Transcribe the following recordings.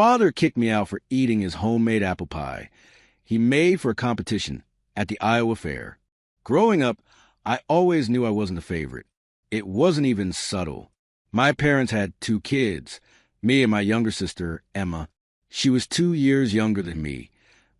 father kicked me out for eating his homemade apple pie he made for a competition at the Iowa Fair. Growing up, I always knew I wasn't the favorite. It wasn't even subtle. My parents had 2 kids, me and my younger sister, Emma. She was 2 years younger than me,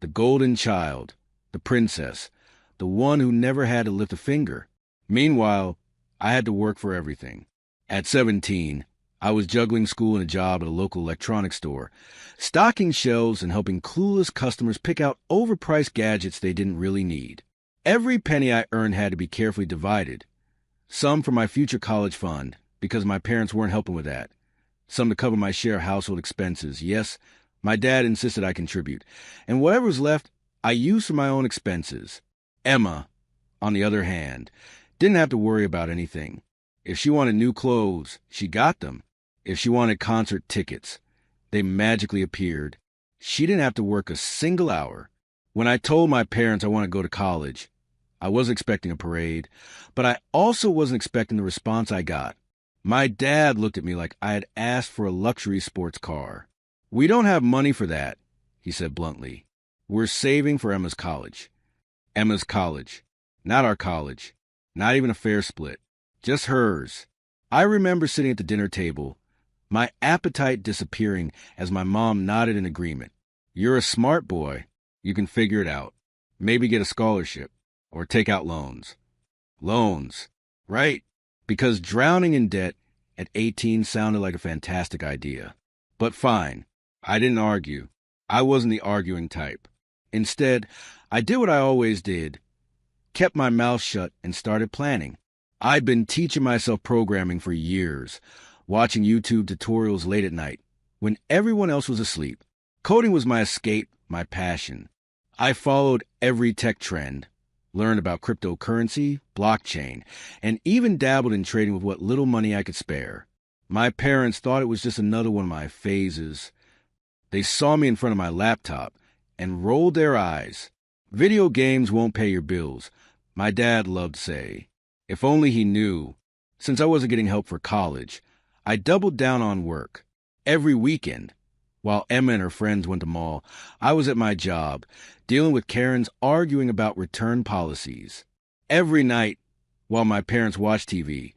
the golden child, the princess, the one who never had to lift a finger. Meanwhile, I had to work for everything. At 17, I was juggling school and a job at a local electronics store, stocking shelves and helping clueless customers pick out overpriced gadgets they didn't really need. Every penny I earned had to be carefully divided. Some for my future college fund, because my parents weren't helping with that. Some to cover my share of household expenses. Yes, my dad insisted I contribute. And whatever was left, I used for my own expenses. Emma, on the other hand, didn't have to worry about anything. If she wanted new clothes, she got them. If she wanted concert tickets, they magically appeared. She didn't have to work a single hour. When I told my parents I wanted to go to college, I wasn't expecting a parade, but I also wasn't expecting the response I got. My dad looked at me like I had asked for a luxury sports car. "We don't have money for that," he said bluntly. "We're saving for Emma's college." Emma's college. Not our college. Not even a fair split. Just hers. I remember sitting at the dinner table, my appetite disappearing as my mom nodded in agreement. "You're a smart boy. You can figure it out. Maybe get a scholarship. Or take out loans." Loans. Right. Because drowning in debt at 18 sounded like a fantastic idea. But fine. I didn't argue. I wasn't the arguing type. Instead, I did what I always did. Kept my mouth shut and started planning. I'd been teaching myself programming for years, watching YouTube tutorials late at night, when everyone else was asleep. Coding was my escape, my passion. I followed every tech trend, learned about cryptocurrency, blockchain, and even dabbled in trading with what little money I could spare. My parents thought it was just another one of my phases. They saw me in front of my laptop and rolled their eyes. "Video games won't pay your bills," my dad loved to say. If only he knew. Since I wasn't getting help for college, I doubled down on work. Every weekend, while Emma and her friends went to mall, I was at my job, dealing with Karens arguing about return policies. Every night, while my parents watched TV,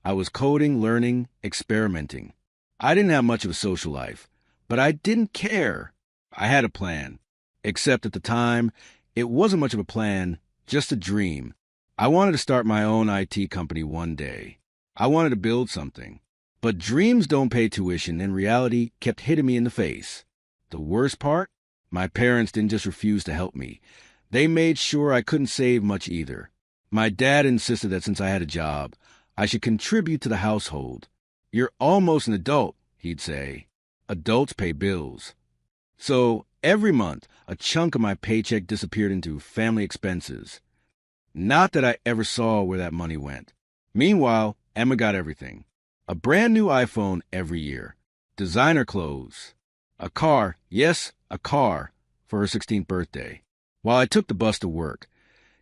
I was coding, learning, experimenting. I didn't have much of a social life, but I didn't care. I had a plan. Except at the time, it wasn't much of a plan, just a dream. I wanted to start my own IT company one day. I wanted to build something. But dreams don't pay tuition, and reality kept hitting me in the face. The worst part? My parents didn't just refuse to help me. They made sure I couldn't save much either. My dad insisted that since I had a job, I should contribute to the household. "You're almost an adult," he'd say. "Adults pay bills." So every month, a chunk of my paycheck disappeared into family expenses. Not that I ever saw where that money went. Meanwhile, Emma got everything. A brand new iPhone every year. Designer clothes. A car, yes, a car, for her 16th birthday. While I took the bus to work,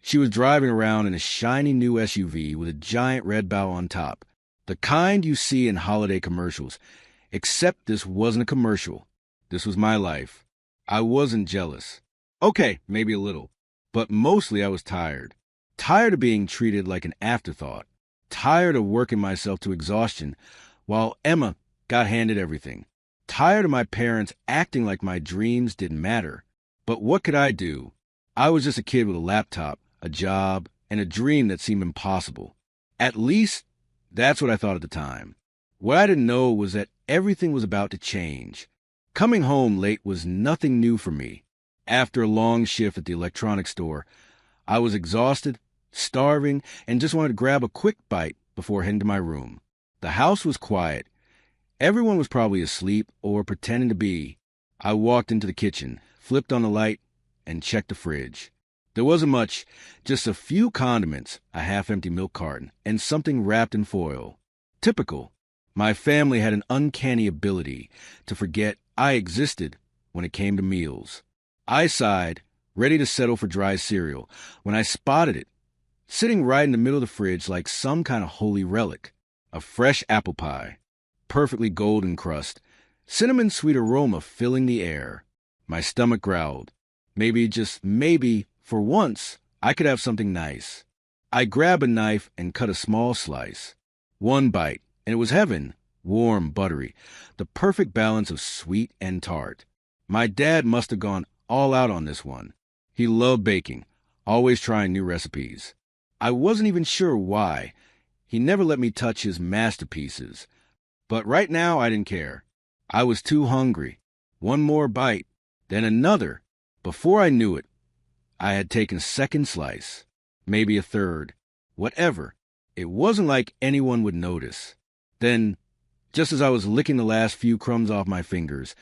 she was driving around in a shiny new SUV with a giant red bow on top. The kind you see in holiday commercials. Except this wasn't a commercial. This was my life. I wasn't jealous. Okay, maybe a little. But mostly I was tired. Tired of being treated like an afterthought. Tired of working myself to exhaustion while Emma got handed everything. Tired of my parents acting like my dreams didn't matter. But what could I do? I was just a kid with a laptop, a job, and a dream that seemed impossible. At least, that's what I thought at the time. What I didn't know was that everything was about to change. Coming home late was nothing new for me. After a long shift at the electronics store, I was exhausted, starving, and just wanted to grab a quick bite before heading to my room. The house was quiet. Everyone was probably asleep or pretending to be. I walked into the kitchen, flipped on the light, and checked the fridge. There wasn't much, just a few condiments, a half-empty milk carton, and something wrapped in foil. Typical. My family had an uncanny ability to forget I existed when it came to meals. I sighed, ready to settle for dry cereal, when I spotted it, sitting right in the middle of the fridge like some kind of holy relic. A fresh apple pie, perfectly golden crust, cinnamon sweet aroma filling the air. My stomach growled. Maybe, just maybe, for once, I could have something nice. I grabbed a knife and cut a small slice. One bite, and it was heaven. Warm, buttery, the perfect balance of sweet and tart. My dad must have gone all out on this one. He loved baking, always trying new recipes. I wasn't even sure why. He never let me touch his masterpieces. But right now I didn't care. I was too hungry. One more bite, then another. Before I knew it, I had taken a second slice, maybe a third, whatever. It wasn't like anyone would notice. Then, just as I was licking the last few crumbs off my fingers,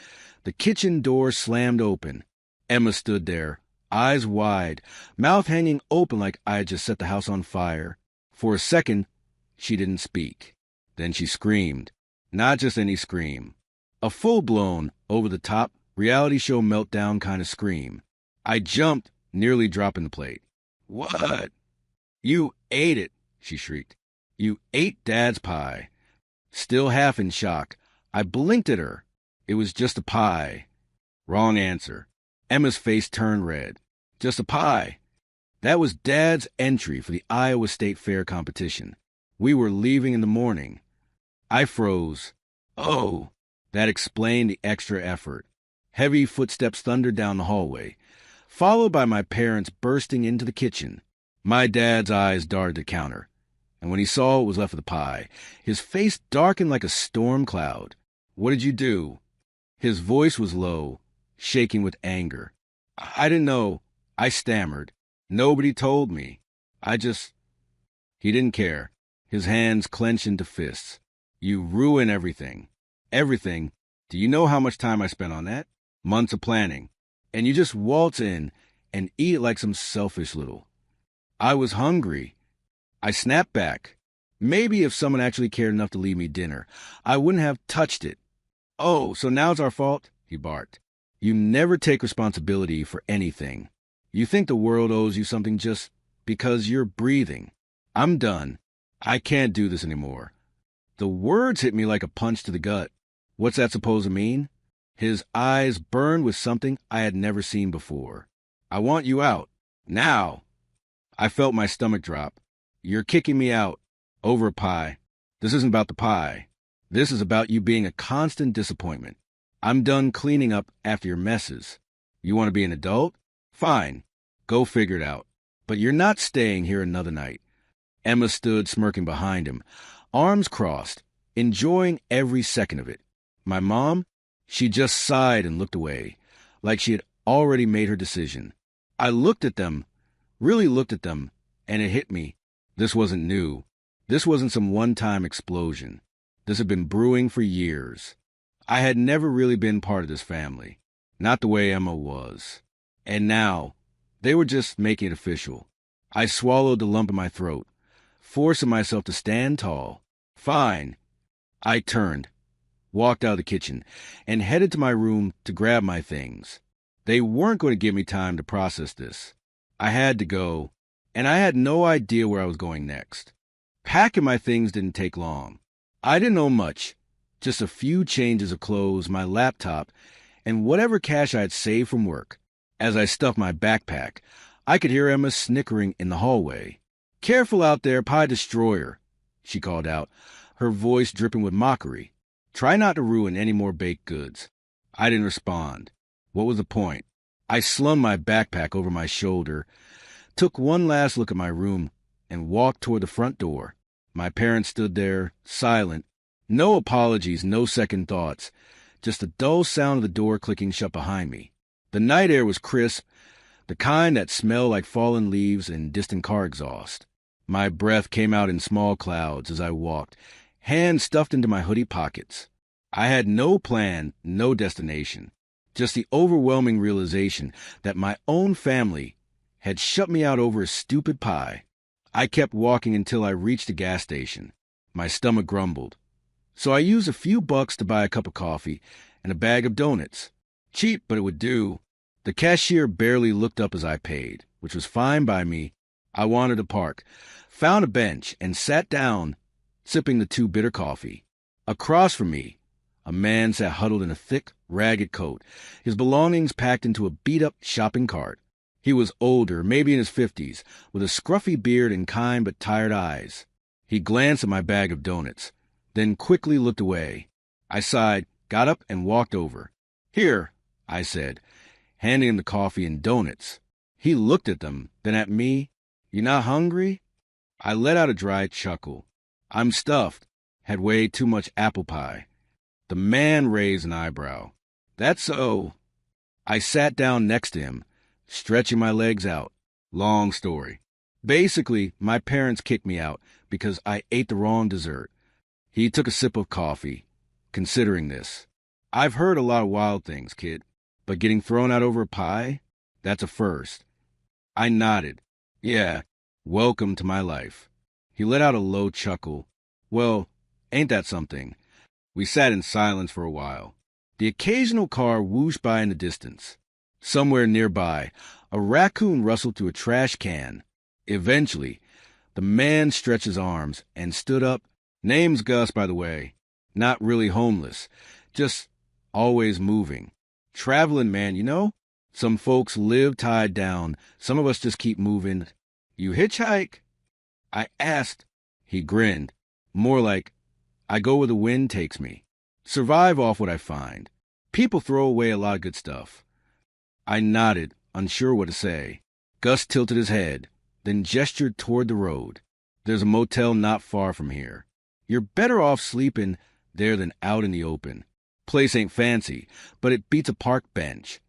the kitchen door slammed open. Emma stood there, eyes wide, mouth hanging open like I had just set the house on fire. For a second, she didn't speak. Then she screamed. Not just any scream. A full-blown, over-the-top, reality show meltdown kind of scream. I jumped, nearly dropping the plate. "What?" "You ate it," she shrieked. "You ate Dad's pie." Still half in shock, I blinked at her. It was just a pie. Wrong answer. Emma's face turned red. Just a pie. That was Dad's entry for the Iowa State Fair competition. We were leaving in the morning. I froze. Oh, that explained the extra effort. Heavy footsteps thundered down the hallway, followed by my parents bursting into the kitchen. My dad's eyes darted the counter, and when he saw what was left of the pie, his face darkened like a storm cloud. "What did you do?" His voice was low, shaking with anger. "I didn't know," I stammered. "Nobody told me. He didn't care. His hands clenched into fists. "You ruin everything." "Everything? Do you know how much time I spent on that? Months of planning. And you just waltz in and eat it like some selfish little." I was hungry. I snapped back. Maybe if someone actually cared enough to leave me dinner, I wouldn't have touched it. "Oh, so now it's our fault?" he barked. "You never take responsibility for anything. You think the world owes you something just because you're breathing. I'm done. I can't do this anymore." The words hit me like a punch to the gut. What's that supposed to mean? His eyes burned with something I had never seen before. "I want you out. Now." I felt my stomach drop. "You're kicking me out. Over a pie. This isn't about the pie. This is about you being a constant disappointment. I'm done cleaning up after your messes. You want to be an adult? Fine. Go figure it out. But you're not staying here another night." Emma stood smirking behind him, arms crossed, enjoying every second of it. My mom? She just sighed and looked away, like she had already made her decision. I looked at them, really looked at them, and it hit me. This wasn't new. This wasn't some one-time explosion. This had been brewing for years. I had never really been part of this family. Not the way Emma was. And now, they were just making it official. I swallowed the lump in my throat, forcing myself to stand tall. Fine. I turned, walked out of the kitchen, and headed to my room to grab my things. They weren't going to give me time to process this. I had to go, and I had no idea where I was going next. Packing my things didn't take long. I didn't know much, just a few changes of clothes, my laptop, and whatever cash I had saved from work. As I stuffed my backpack, I could hear Emma snickering in the hallway. "Careful out there, pie destroyer," she called out, her voice dripping with mockery. "Try not to ruin any more baked goods." I didn't respond. What was the point? I slung my backpack over my shoulder, took one last look at my room, and walked toward the front door. My parents stood there, silent. No apologies, no second thoughts. Just the dull sound of the door clicking shut behind me. The night air was crisp, the kind that smelled like fallen leaves and distant car exhaust. My breath came out in small clouds as I walked, hands stuffed into my hoodie pockets. I had no plan, no destination, just the overwhelming realization that my own family had shut me out over a stupid pie. I kept walking until I reached a gas station. My stomach grumbled. So I used a few bucks to buy a cup of coffee and a bag of donuts. Cheap, but it would do. The cashier barely looked up as I paid, which was fine by me. I wanted to park, found a bench, and sat down, sipping the too bitter coffee. Across from me, A man sat huddled in a thick, ragged coat, his belongings packed into a beat-up shopping cart. He was older, maybe in his 50s, with a scruffy beard and kind but tired eyes. He glanced at my bag of donuts, then quickly looked away. I sighed, got up, and walked over. "Here," I said, handing him the coffee and donuts. He looked at them, then at me. "You not hungry?" I let out a dry chuckle. "I'm stuffed. Had way too much apple pie." The man raised an eyebrow. "That's so." I sat down next to him, stretching my legs out. Long story. Basically, my parents kicked me out because I ate the wrong dessert. He took a sip of coffee, considering this. "I've heard a lot of wild things, kid, but getting thrown out over a pie? That's a first." I nodded. "Yeah, welcome to my life." He let out a low chuckle. "Well, ain't that something?" We sat in silence for a while. The occasional car whooshed by in the distance. Somewhere nearby, a raccoon rustled through a trash can. Eventually, the man stretched his arms and stood up. "Name's Gus, by the way. Not really homeless. Just always moving. Traveling man, you know? Some folks live tied down. Some of us just keep moving." "You hitchhike?" I asked. He grinned. More like, "I go where the wind takes me. Survive off what I find. People throw away a lot of good stuff." I nodded, unsure what to say. Gus tilted his head, then gestured toward the road. "There's a motel not far from here. You're better off sleeping there than out in the open. Place ain't fancy, but it beats a park bench."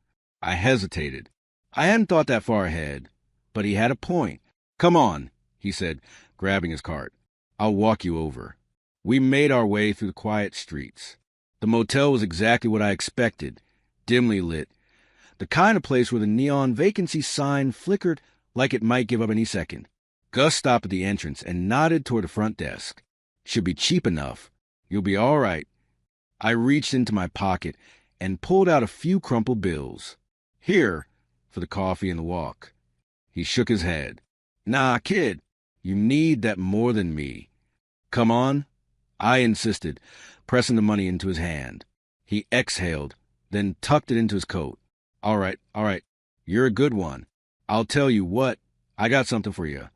I hesitated. I hadn't thought that far ahead, but he had a point. "Come on," he said, grabbing his cart. "I'll walk you over." We made our way through the quiet streets. The motel was exactly what I expected, dimly lit. The kind of place where the neon vacancy sign flickered like it might give up any second. Gus stopped at the entrance and nodded toward the front desk. "Should be cheap enough. You'll be all right." I reached into my pocket and pulled out a few crumpled bills. "Here, for the coffee and the walk." He shook his head. "Nah, kid, you need that more than me." "Come on," I insisted, pressing the money into his hand. He exhaled, then tucked it into his coat. All right. You're a good one. I'll tell you what, I got something for you."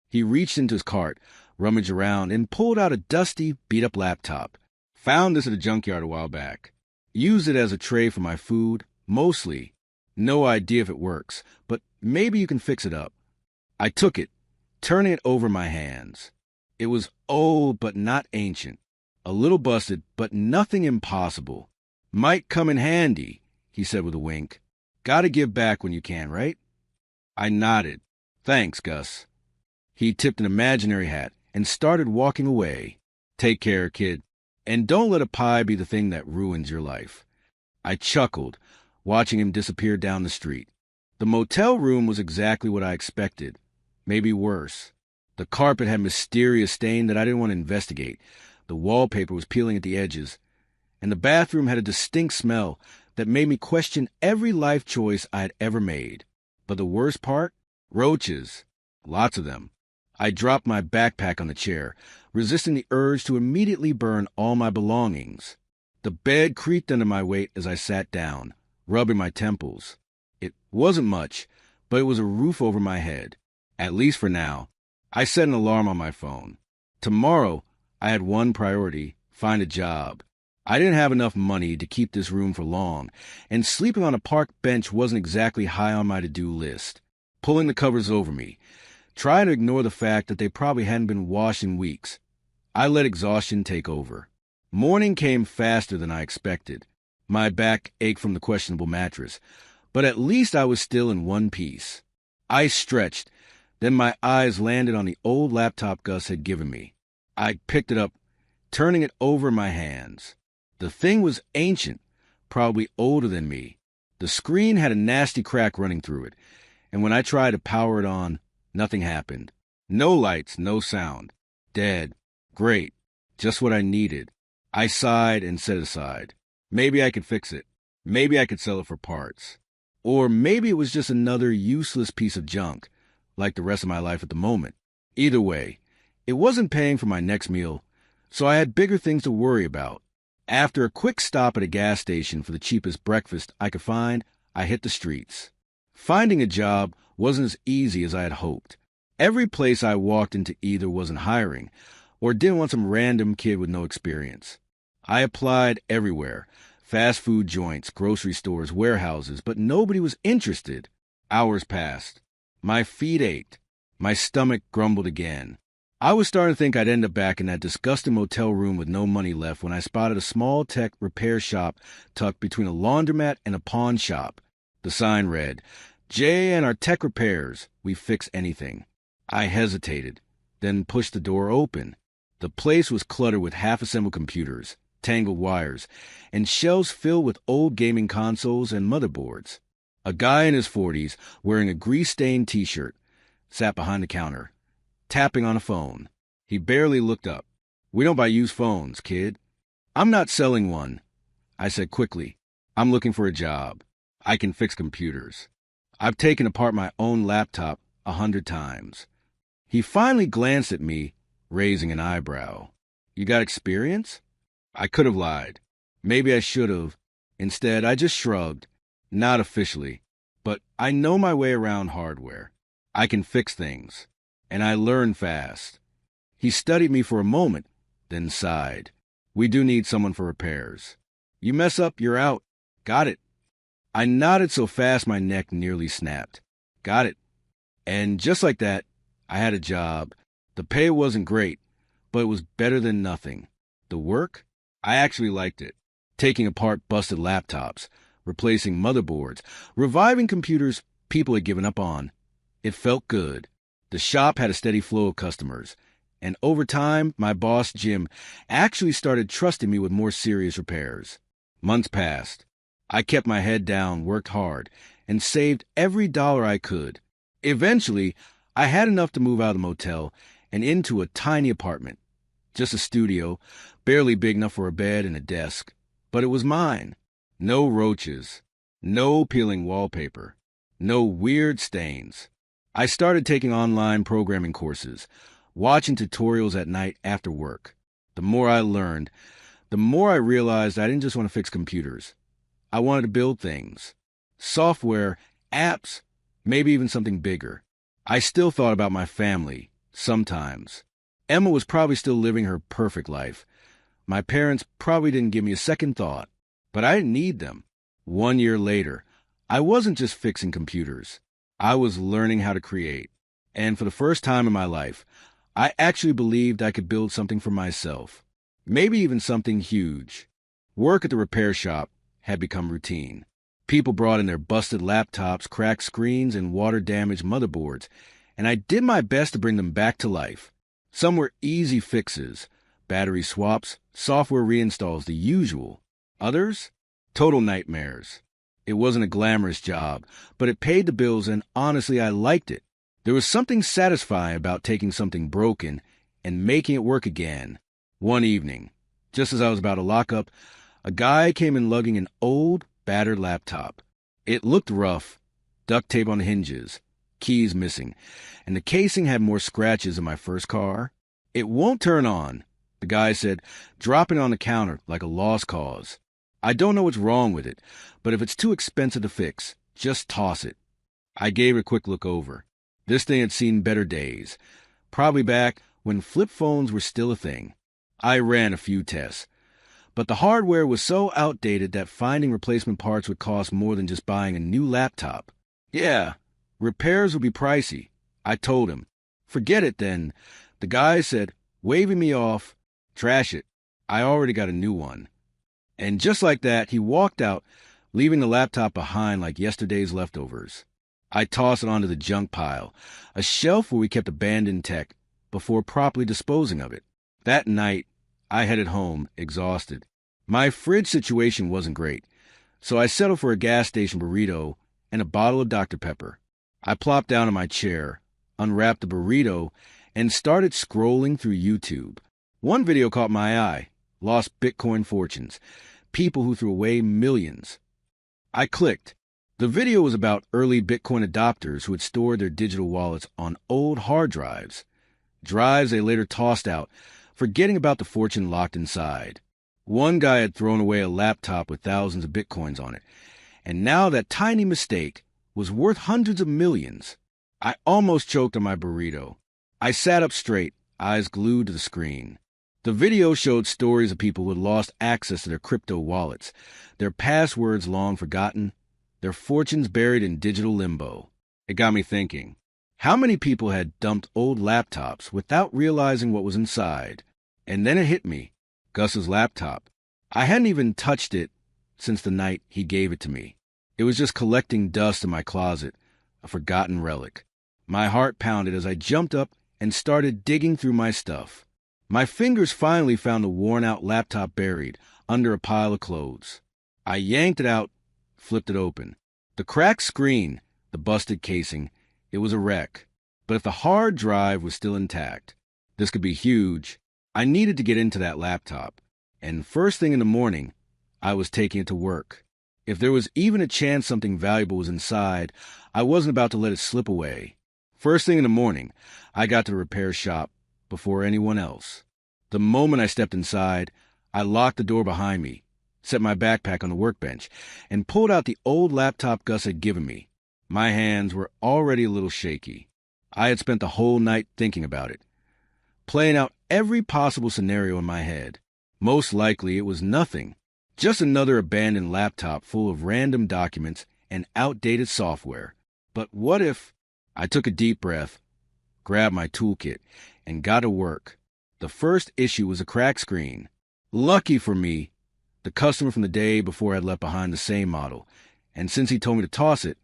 He reached into his cart, rummaged around, and pulled out a dusty, beat-up laptop. "Found this at a junkyard a while back. Used it as a tray for my food, mostly. No idea if it works, but maybe you can fix it up." I took it, turning it over my hands. It was old but not ancient. A little busted, but nothing impossible. "Might come in handy," he said with a wink. "Gotta give back when you can, right?" I nodded. "Thanks, Gus." He tipped an imaginary hat and started walking away. "Take care, kid. And don't let a pie be the thing that ruins your life." I chuckled, watching him disappear down the street. The motel room was exactly what I expected. Maybe worse. The carpet had a mysterious stain that I didn't want to investigate. The wallpaper was peeling at the edges. And the bathroom had a distinct smell that made me question every life choice I had ever made. But the worst part? Roaches. Lots of them. I dropped my backpack on the chair, resisting the urge to immediately burn all my belongings. The bed creaked under my weight as I sat down, rubbing my temples. It wasn't much, but it was a roof over my head, at least for now. I set an alarm on my phone. Tomorrow, I had one priority: find a job. I didn't have enough money to keep this room for long, and sleeping on a park bench wasn't exactly high on my to-do list. Pulling the covers over me, trying to ignore the fact that they probably hadn't been washed in weeks, I let exhaustion take over. Morning came faster than I expected. My back ached from the questionable mattress, but at least I was still in one piece. I stretched, then my eyes landed on the old laptop Gus had given me. I picked it up, turning it over in my hands. The thing was ancient, probably older than me. The screen had a nasty crack running through it, and when I tried to power it on, nothing happened. No lights, no sound. Dead. Great. Just what I needed. I sighed and set it aside. Maybe I could fix it. Maybe I could sell it for parts. Or maybe it was just another useless piece of junk, like the rest of my life at the moment. Either way, it wasn't paying for my next meal, so I had bigger things to worry about. After a quick stop at a gas station for the cheapest breakfast I could find, I hit the streets. Finding a job wasn't as easy as I had hoped. Every place I walked into either wasn't hiring or didn't want some random kid with no experience. I applied everywhere: fast food joints, grocery stores, warehouses, but nobody was interested. Hours passed. My feet ached. My stomach grumbled again. I was starting to think I'd end up back in that disgusting motel room with no money left when I spotted a small tech repair shop tucked between a laundromat and a pawn shop. The sign read, "Jay and our tech repairs. We fix anything." I hesitated, then pushed the door open. The place was cluttered with half-assembled computers, tangled wires, and shelves filled with old gaming consoles and motherboards. A guy in his 40s, wearing a grease-stained t-shirt, sat behind the counter, tapping on a phone. He barely looked up. "We don't buy used phones, kid." "I'm not selling one," I said quickly. "I'm looking for a job. I can fix computers. I've taken apart my own laptop 100 times. He finally glanced at me, raising an eyebrow. "You got experience?" I could have lied. Maybe I should have. Instead, I just shrugged. "Not officially, but I know my way around hardware. I can fix things, and I learn fast." He studied me for a moment, then sighed. "We do need someone for repairs. You mess up, you're out." "Got it." I nodded so fast my neck nearly snapped. "Got it." And just like that, I had a job. The pay wasn't great, but it was better than nothing. The work? I actually liked it. Taking apart busted laptops, replacing motherboards, reviving computers people had given up on. It felt good. The shop had a steady flow of customers, and over time, my boss, Jim, actually started trusting me with more serious repairs. Months passed. I kept my head down, worked hard, and saved every dollar I could. Eventually, I had enough to move out of the motel and into a tiny apartment. Just a studio, barely big enough for a bed and a desk. But it was mine. No roaches. No peeling wallpaper. No weird stains. I started taking online programming courses, watching tutorials at night after work. The more I learned, the more I realized I didn't just want to fix computers. I wanted to build things. Software, apps, maybe even something bigger. I still thought about my family, sometimes. Emma was probably still living her perfect life. My parents probably didn't give me a second thought, but I didn't need them. 1 year later, I wasn't just fixing computers. I was learning how to create. And for the first time in my life, I actually believed I could build something for myself. Maybe even something huge. Work at the repair shop had become routine. People brought in their busted laptops, cracked screens, and water-damaged motherboards, and I did my best to bring them back to life. Some were easy fixes, battery swaps, software reinstalls, the usual. Others? Total nightmares. It wasn't a glamorous job, but it paid the bills, and honestly, I liked it. There was something satisfying about taking something broken and making it work again. One evening, just as I was about to lock up, a guy came in lugging an old, battered laptop. It looked rough, duct tape on the hinges, keys missing, and the casing had more scratches than my first car. "It won't turn on," the guy said, dropping it on the counter like a lost cause. "I don't know what's wrong with it, but if it's too expensive to fix, just toss it." I gave it a quick look over. This thing had seen better days, probably back when flip phones were still a thing. I ran a few tests, but the hardware was so outdated that finding replacement parts would cost more than just buying a new laptop. "Yeah, repairs would be pricey," I told him. "Forget it then," the guy said, waving me off. "Trash it. I already got a new one." And just like that, he walked out, leaving the laptop behind like yesterday's leftovers. I tossed it onto the junk pile, a shelf where we kept abandoned tech, before properly disposing of it. That night, I headed home, exhausted. My fridge situation wasn't great, so I settled for a gas station burrito and a bottle of Dr. Pepper. I plopped down in my chair, unwrapped the burrito, and started scrolling through YouTube. One video caught my eye: lost Bitcoin fortunes, people who threw away millions. I clicked. The video was about early Bitcoin adopters who had stored their digital wallets on old hard drives they later tossed out, forgetting about the fortune locked inside. One guy had thrown away a laptop with thousands of bitcoins on it, and now that tiny mistake was worth hundreds of millions. I almost choked on my burrito. I sat up straight, eyes glued to the screen. The video showed stories of people who had lost access to their crypto wallets, their passwords long forgotten, their fortunes buried in digital limbo. It got me thinking, how many people had dumped old laptops without realizing what was inside? And then it hit me, Gus's laptop. I hadn't even touched it since the night he gave it to me. It was just collecting dust in my closet, a forgotten relic. My heart pounded as I jumped up and started digging through my stuff. My fingers finally found the worn-out laptop buried under a pile of clothes. I yanked it out, flipped it open. The cracked screen, the busted casing, it was a wreck. But if the hard drive was still intact, this could be huge. I needed to get into that laptop. And first thing in the morning, I was taking it to work. If there was even a chance something valuable was inside, I wasn't about to let it slip away. First thing in the morning, I got to the repair shop before anyone else. The moment I stepped inside, I locked the door behind me, set my backpack on the workbench, and pulled out the old laptop Gus had given me. My hands were already a little shaky. I had spent the whole night thinking about it, playing out every possible scenario in my head. Most likely it was nothing, just another abandoned laptop full of random documents and outdated software. But what if... I took a deep breath, grabbed my toolkit, and got to work. The first issue was a cracked screen. Lucky for me, the customer from the day before had left behind the same model, and since he told me to toss it,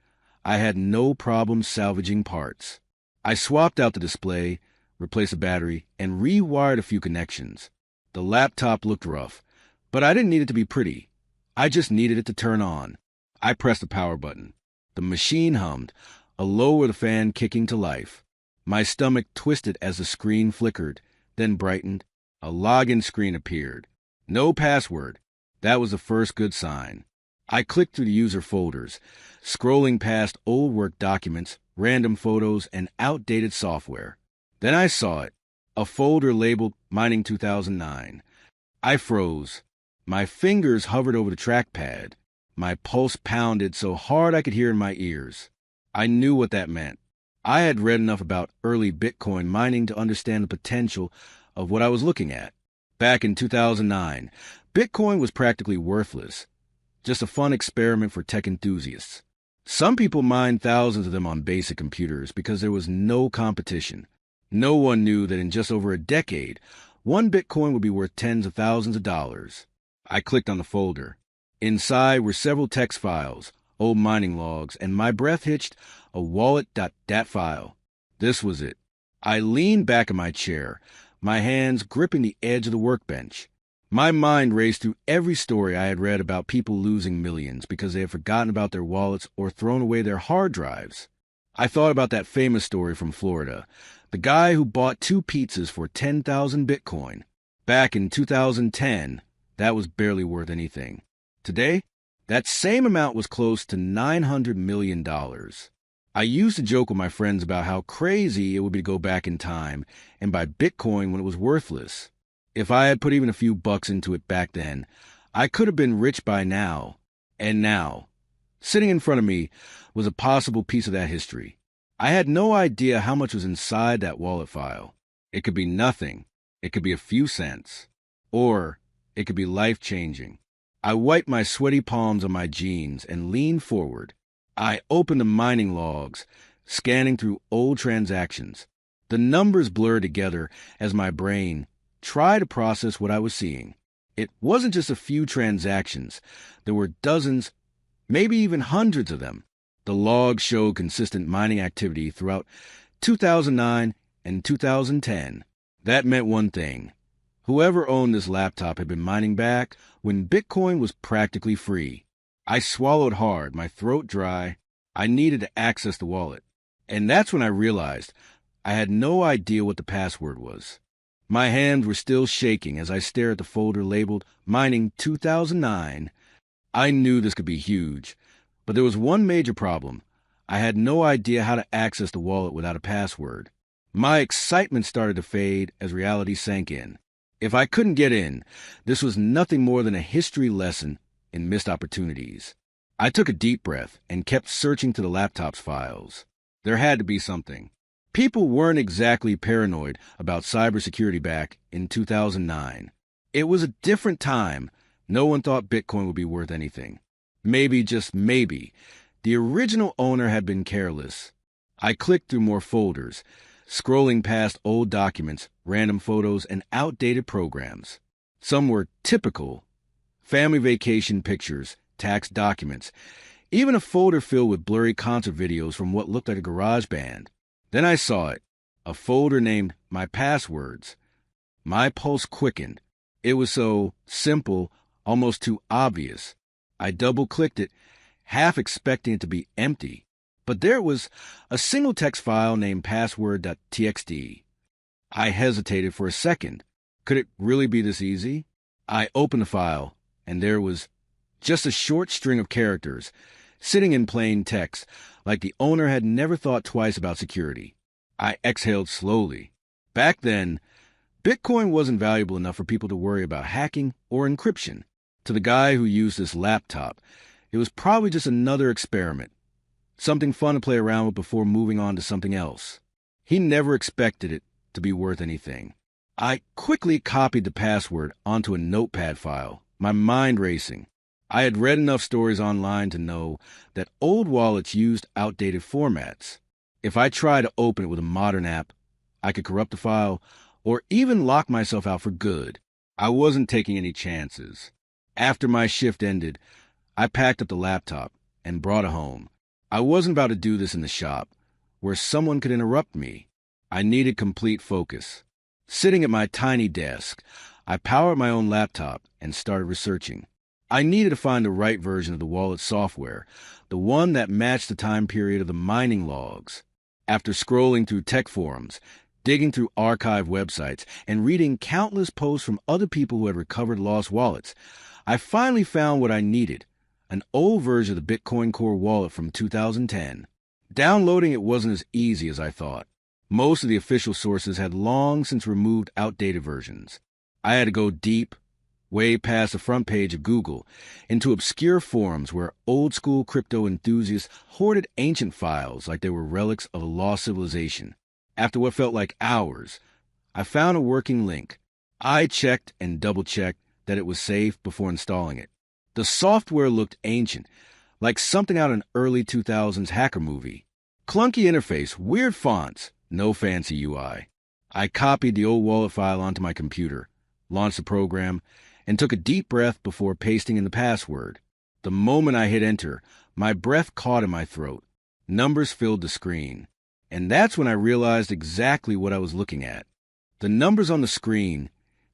I had no problem salvaging parts. I swapped out the display, replaced the battery, and rewired a few connections. The laptop looked rough, but I didn't need it to be pretty. I just needed it to turn on. I pressed the power button. The machine hummed, a lower the fan kicking to life. My stomach twisted as the screen flickered, then brightened. A login screen appeared. No password. That was the first good sign. I clicked through the user folders, scrolling past old work documents, random photos, and outdated software. Then I saw it, a folder labeled Mining 2009. I froze. My fingers hovered over the trackpad. My pulse pounded so hard I could hear in my ears. I knew what that meant. I had read enough about early Bitcoin mining to understand the potential of what I was looking at. Back in 2009, Bitcoin was practically worthless, just a fun experiment for tech enthusiasts. Some people mined thousands of them on basic computers because there was no competition. No one knew that in just over a decade, one Bitcoin would be worth tens of thousands of dollars. I clicked on the folder. Inside were several text files, old mining logs, and my breath hitched, a wallet.dat file. This was it. I leaned back in my chair, my hands gripping the edge of the workbench. My mind raced through every story I had read about people losing millions because they had forgotten about their wallets or thrown away their hard drives. I thought about that famous story from Florida, the guy who bought 2 pizzas for 10,000 Bitcoin. Back in 2010, that was barely worth anything. Today, that same amount was close to $900 million. I used to joke with my friends about how crazy it would be to go back in time and buy Bitcoin when it was worthless. If I had put even a few bucks into it back then, I could have been rich by now. And now, sitting in front of me was a possible piece of that history. I had no idea how much was inside that wallet file. It could be nothing. It could be a few cents. Or it could be life-changing. I wiped my sweaty palms on my jeans and leaned forward. I opened the mining logs, scanning through old transactions. The numbers blurred together as my brain tried to process what I was seeing. It wasn't just a few transactions. There were dozens, maybe even hundreds of them. The logs showed consistent mining activity throughout 2009 and 2010. That meant one thing. Whoever owned this laptop had been mining back when Bitcoin was practically free. I swallowed hard, my throat dry. I needed to access the wallet. And that's when I realized I had no idea what the password was. My hands were still shaking as I stared at the folder labeled Mining 2009. I knew this could be huge, but there was one major problem. I had no idea how to access the wallet without a password. My excitement started to fade as reality sank in. If I couldn't get in, this was nothing more than a history lesson in missed opportunities. I took a deep breath and kept searching through the laptop's files. There had to be something. People weren't exactly paranoid about cybersecurity back in 2009. It was a different time. No one thought Bitcoin would be worth anything. Maybe, just maybe, the original owner had been careless. I clicked through more folders, scrolling past old documents, random photos, and outdated programs. Some were typical: family vacation pictures, tax documents, even a folder filled with blurry concert videos from what looked like a garage band. Then I saw it, a folder named My Passwords. My pulse quickened. It was so simple, almost too obvious. I double-clicked it, half expecting it to be empty. But there was a single text file named password.txt. I hesitated for a second. Could it really be this easy? I opened the file, and there was just a short string of characters, sitting in plain text, like the owner had never thought twice about security. I exhaled slowly. Back then, Bitcoin wasn't valuable enough for people to worry about hacking or encryption. To the guy who used this laptop, it was probably just another experiment, something fun to play around with before moving on to something else. He never expected it to be worth anything. I quickly copied the password onto a notepad file, my mind racing. I had read enough stories online to know that old wallets used outdated formats. If I tried to open it with a modern app, I could corrupt the file or even lock myself out for good. I wasn't taking any chances. After my shift ended, I packed up the laptop and brought it home. I wasn't about to do this in the shop, where someone could interrupt me. I needed complete focus. Sitting at my tiny desk, I powered my own laptop and started researching. I needed to find the right version of the wallet software, the one that matched the time period of the mining logs. After scrolling through tech forums, digging through archive websites, and reading countless posts from other people who had recovered lost wallets, I finally found what I needed: an old version of the Bitcoin Core wallet from 2010. Downloading it wasn't as easy as I thought. Most of the official sources had long since removed outdated versions. I had to go deep, way past the front page of Google, into obscure forums where old-school crypto enthusiasts hoarded ancient files like they were relics of a lost civilization. After what felt like hours, I found a working link. I checked and double-checked that it was safe before installing it. The software looked ancient, like something out of an early 2000s hacker movie. Clunky interface, weird fonts, no fancy UI. I copied the old wallet file onto my computer, launched the program, and took a deep breath before pasting in the password. The moment I hit enter, my breath caught in my throat. Numbers filled the screen. And that's when I realized exactly what I was looking at. The numbers on the screen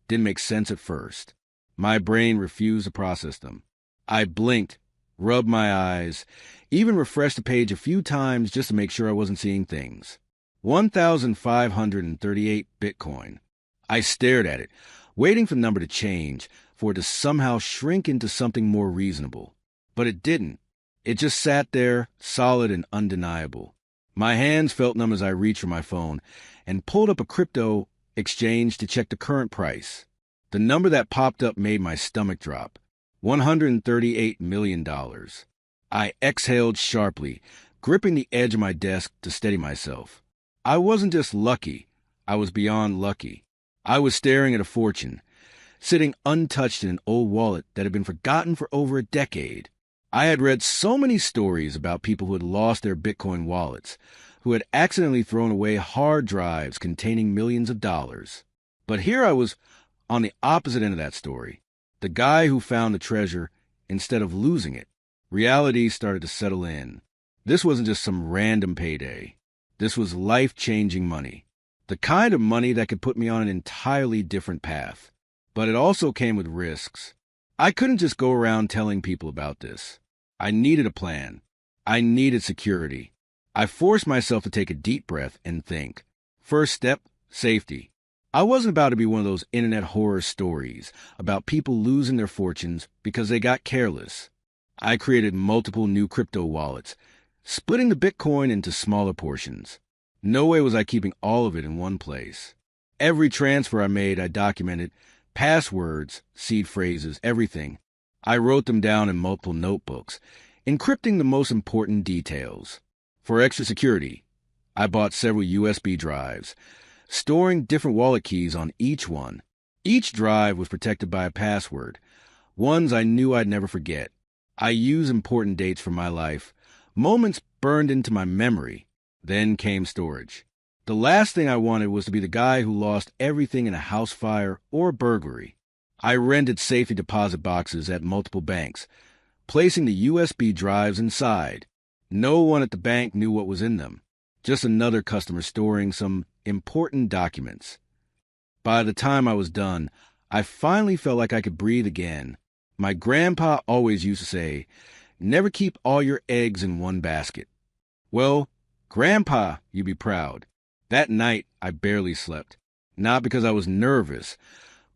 didn't make sense at first. My brain refused to process them. I blinked, rubbed my eyes, even refreshed the page a few times just to make sure I wasn't seeing things. 1,538 Bitcoin. I stared at it, waiting for the number to change, for it to somehow shrink into something more reasonable. But it didn't. It just sat there, solid and undeniable. My hands felt numb as I reached for my phone and pulled up a crypto exchange to check the current price. The number that popped up made my stomach drop. $138 million. I exhaled sharply, gripping the edge of my desk to steady myself. I wasn't just lucky, I was beyond lucky. I was staring at a fortune, sitting untouched in an old wallet that had been forgotten for over a decade. I had read so many stories about people who had lost their Bitcoin wallets, who had accidentally thrown away hard drives containing millions of dollars. But here I was on the opposite end of that story, the guy who found the treasure instead of losing it. Reality started to settle in. This wasn't just some random payday. This was life-changing money. The kind of money that could put me on an entirely different path. But it also came with risks. I couldn't just go around telling people about this. I needed a plan. I needed security. I forced myself to take a deep breath and think. First step, safety. I wasn't about to be one of those internet horror stories about people losing their fortunes because they got careless. I created multiple new crypto wallets, splitting the Bitcoin into smaller portions. No way was I keeping all of it in one place. Every transfer I made, I documented Passwords, seed phrases, everything. I wrote them down in multiple notebooks, encrypting the most important details. For extra security, I bought several USB drives, storing different wallet keys on each one. Each drive was protected by a password, ones I knew I'd never forget. I use important dates from my life, moments burned into my memory. Then came storage. The last thing I wanted was to be the guy who lost everything in a house fire or burglary. I rented safety deposit boxes at multiple banks, placing the USB drives inside. No one at the bank knew what was in them, just another customer storing some important documents. By the time I was done, I finally felt like I could breathe again. My grandpa always used to say, "Never keep all your eggs in one basket." Well, Grandpa, you'd be proud. That night, I barely slept. Not because I was nervous,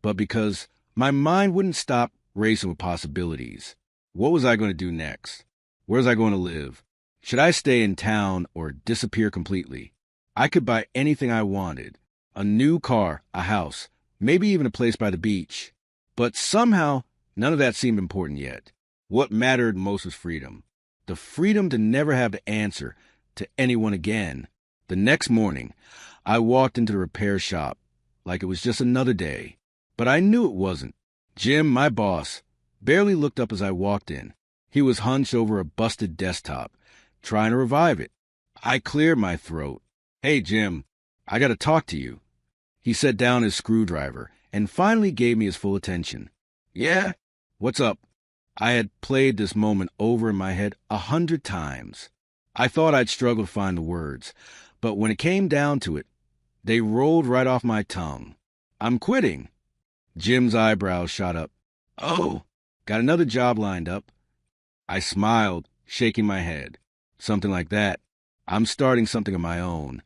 but because my mind wouldn't stop racing with possibilities. What was I going to do next? Where was I going to live? Should I stay in town or disappear completely? I could buy anything I wanted. A new car, a house, maybe even a place by the beach. But somehow, none of that seemed important yet. What mattered most was freedom. The freedom to never have to answer to anyone again. The next morning, I walked into the repair shop like it was just another day. But I knew it wasn't. Jim, my boss, barely looked up as I walked in. He was hunched over a busted desktop, trying to revive it. I cleared my throat. "Hey, Jim, I got to talk to you." He set down his screwdriver and finally gave me his full attention. "Yeah? What's up?" I had played this moment over in my head 100 times. I thought I'd struggle to find the words, but when it came down to it, they rolled right off my tongue. "I'm quitting." Jim's eyebrows shot up. "Oh, got another job lined up?" I smiled, shaking my head. "Something like that. I'm starting something of my own."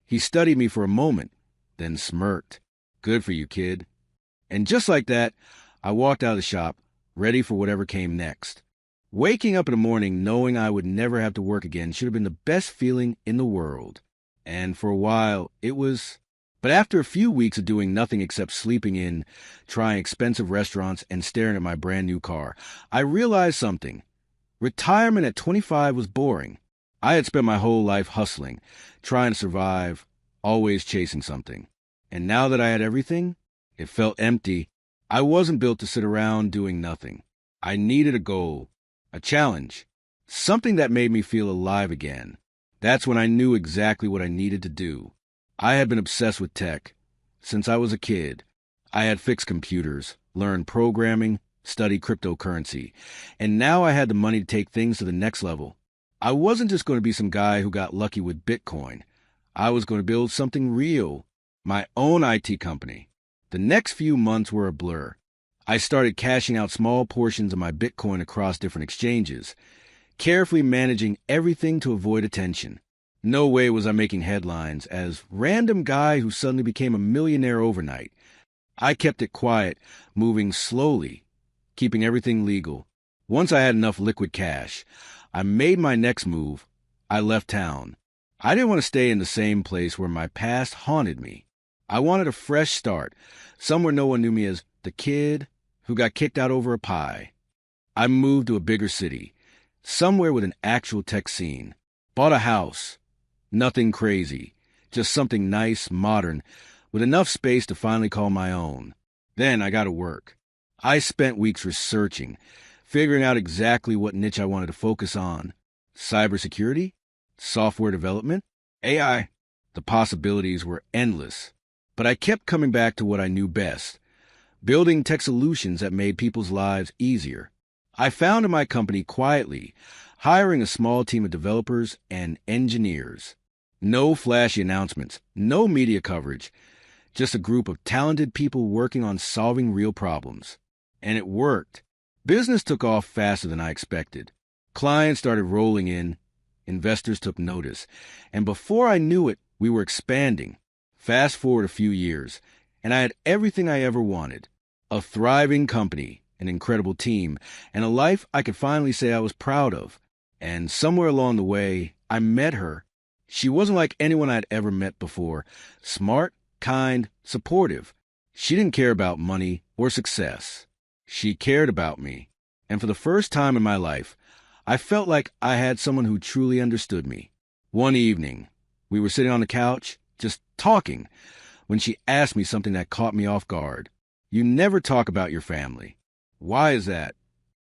He studied me for a moment, then smirked. "Good for you, kid." And just like that, I walked out of the shop, ready for whatever came next. Waking up in the morning knowing I would never have to work again should have been the best feeling in the world. And for a while, it was. But after a few weeks of doing nothing except sleeping in, trying expensive restaurants, and staring at my brand new car, I realized something. Retirement at 25 was boring. I had spent my whole life hustling, trying to survive, always chasing something. And now that I had everything, it felt empty. I wasn't built to sit around doing nothing. I needed a goal, a challenge, something that made me feel alive again. That's when I knew exactly what I needed to do. I had been obsessed with tech since I was a kid. I had fixed computers, learned programming, studied cryptocurrency, and now I had the money to take things to the next level. I wasn't just going to be some guy who got lucky with Bitcoin. I was going to build something real, my own IT company. The next few months were a blur. I started cashing out small portions of my Bitcoin across different exchanges, carefully managing everything to avoid attention. No way was I making headlines as random guy who suddenly became a millionaire overnight. I kept it quiet, moving slowly, keeping everything legal. Once I had enough liquid cash, I made my next move. I left town. I didn't want to stay in the same place where my past haunted me. I wanted a fresh start, somewhere no one knew me as the kid who got kicked out over a pie. I moved to a bigger city, somewhere with an actual tech scene. Bought a house. Nothing crazy, just something nice, modern, with enough space to finally call my own. Then I got to work. I spent weeks researching, figuring out exactly what niche I wanted to focus on. Cybersecurity? Software development? AI? The possibilities were endless. But I kept coming back to what I knew best, building tech solutions that made people's lives easier. I founded my company quietly, hiring a small team of developers and engineers. No flashy announcements, no media coverage, just a group of talented people working on solving real problems. And it worked. Business took off faster than I expected. Clients started rolling in, investors took notice, and before I knew it, we were expanding. Fast forward a few years, and I had everything I ever wanted. A thriving company, an incredible team, and a life I could finally say I was proud of. And somewhere along the way, I met her. She wasn't like anyone I'd ever met before. Smart, kind, supportive. She didn't care about money, or success. She cared about me. And for the first time in my life, I felt like I had someone who truly understood me. One evening, we were sitting on the couch, just talking, when she asked me something that caught me off guard. "You never talk about your family. Why is that?"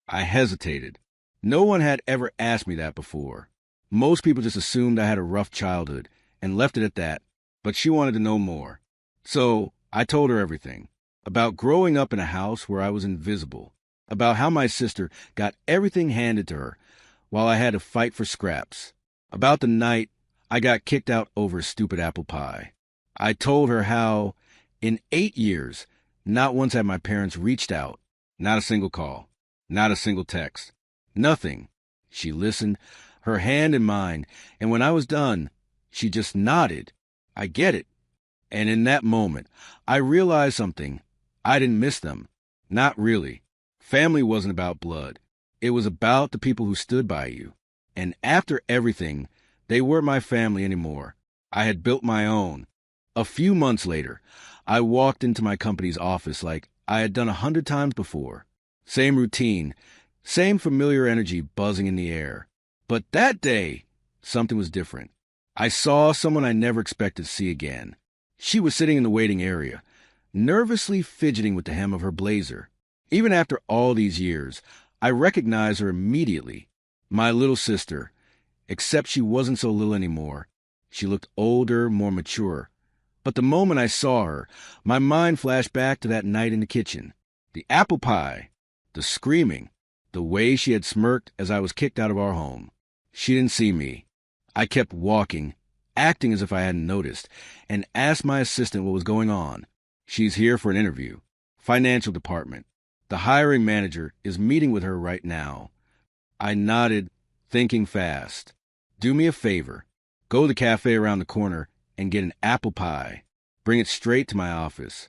I hesitated. No one had ever asked me that before. Most people just assumed I had a rough childhood and left it at that, but she wanted to know more. So I told her everything. About growing up in a house where I was invisible. About how my sister got everything handed to her while I had to fight for scraps. About the night I got kicked out over a stupid apple pie. I told her how, in 8 years, not once had my parents reached out. Not a single call. Not a single text. Nothing. She listened, her hand in mine, and when I was done, she just nodded. "I get it." And in that moment, I realized something. I didn't miss them. Not really. Family wasn't about blood. It was about the people who stood by you. And after everything, they weren't my family anymore. I had built my own. A few months later, I walked into my company's office like I had done 100 times before. Same routine, same familiar energy buzzing in the air. But that day, something was different. I saw someone I never expected to see again. She was sitting in the waiting area, nervously fidgeting with the hem of her blazer. Even after all these years, I recognized her immediately. My little sister, except she wasn't so little anymore. She looked older, more mature. But the moment I saw her, my mind flashed back to that night in the kitchen. The apple pie, the screaming, the way she had smirked as I was kicked out of our home. She didn't see me. I kept walking, acting as if I hadn't noticed, and asked my assistant what was going on. "She's here for an interview. Financial department. The hiring manager is meeting with her right now." I nodded, thinking fast. "Do me a favor. Go to the cafe around the corner and get an apple pie. Bring it straight to my office."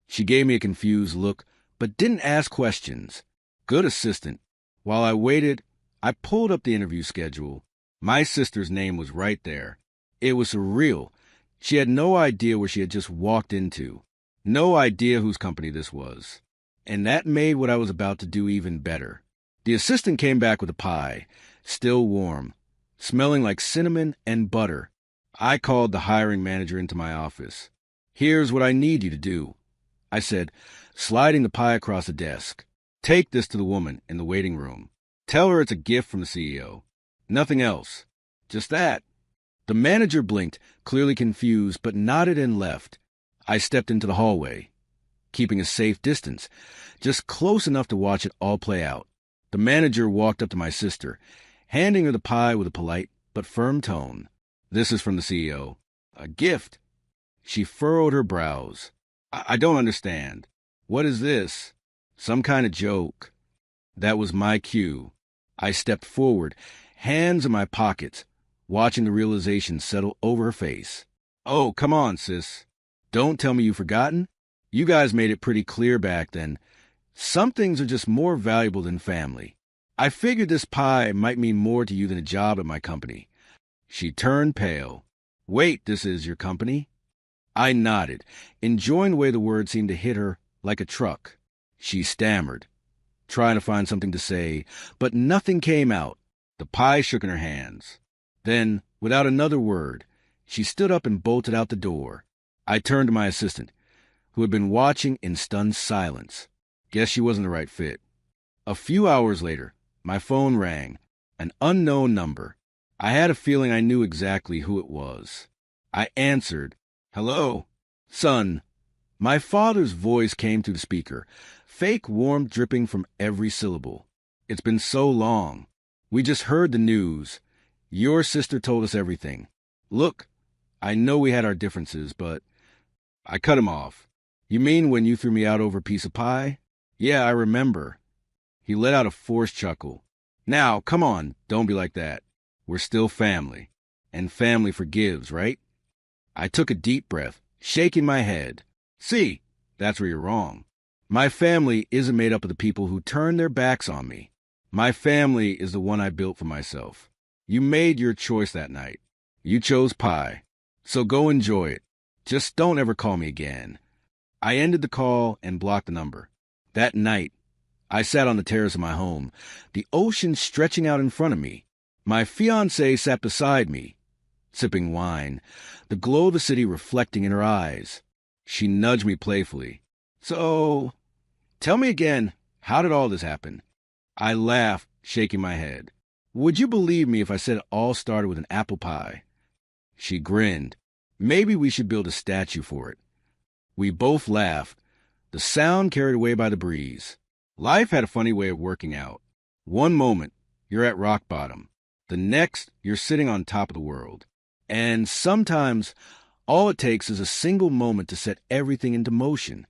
She gave me a confused look, but didn't ask questions. Good assistant. While I waited, I pulled up the interview schedule. My sister's name was right there. It was surreal. She had no idea where she had just walked into. No idea whose company this was. And that made what I was about to do even better. The assistant came back with a pie, still warm, smelling like cinnamon and butter. I called the hiring manager into my office. "Here's what I need you to do," I said, sliding the pie across the desk. "Take this to the woman in the waiting room. Tell her it's a gift from the CEO. Nothing else. Just that." The manager blinked, clearly confused, but nodded and left. I stepped into the hallway, keeping a safe distance, just close enough to watch it all play out. The manager walked up to my sister, handing her the pie with a polite but firm tone. "This is from the CEO. A gift." She furrowed her brows. I don't understand. What is this? Some kind of joke." That was my cue. I stepped forward, hands in my pockets, watching the realization settle over her face. "Oh, come on, sis. Don't tell me you've forgotten. You guys made it pretty clear back then. Some things are just more valuable than family. I figured this pie might mean more to you than a job at my company." She turned pale. "Wait, this is your company?" I nodded, enjoying the way the word seemed to hit her like a truck. She stammered, trying to find something to say, but nothing came out. The pie shook in her hands. Then, without another word, she stood up and bolted out the door. I turned to my assistant, who had been watching in stunned silence. Guess she wasn't the right fit. A few hours later, my phone rang, an unknown number. I had a feeling I knew exactly who it was. I answered. "Hello, son." My father's voice came through the speaker, fake warmth dripping from every syllable. "It's been so long. We just heard the news. Your sister told us everything. Look, I know we had our differences, but..." I cut him off. "You mean when you threw me out over a piece of pie?" "Yeah, I remember." He let out a forced chuckle. "Now, come on, don't be like that. We're still family. And family forgives, right?" I took a deep breath, shaking my head. "See, that's where you're wrong. My family isn't made up of the people who turned their backs on me. My family is the one I built for myself. You made your choice that night. You chose pie. So go enjoy it. Just don't ever call me again." I ended the call and blocked the number. That night, I sat on the terrace of my home, the ocean stretching out in front of me. My fiancée sat beside me, sipping wine, the glow of the city reflecting in her eyes. She nudged me playfully. So, tell me again, how did all this happen? I laughed, shaking my head. Would you believe me if I said it all started with an apple pie? She grinned. Maybe we should build a statue for it. We both laughed, the sound carried away by the breeze. Life had a funny way of working out. One moment, you're at rock bottom. The next, you're sitting on top of the world. And sometimes, all it takes is a single moment to set everything into motion.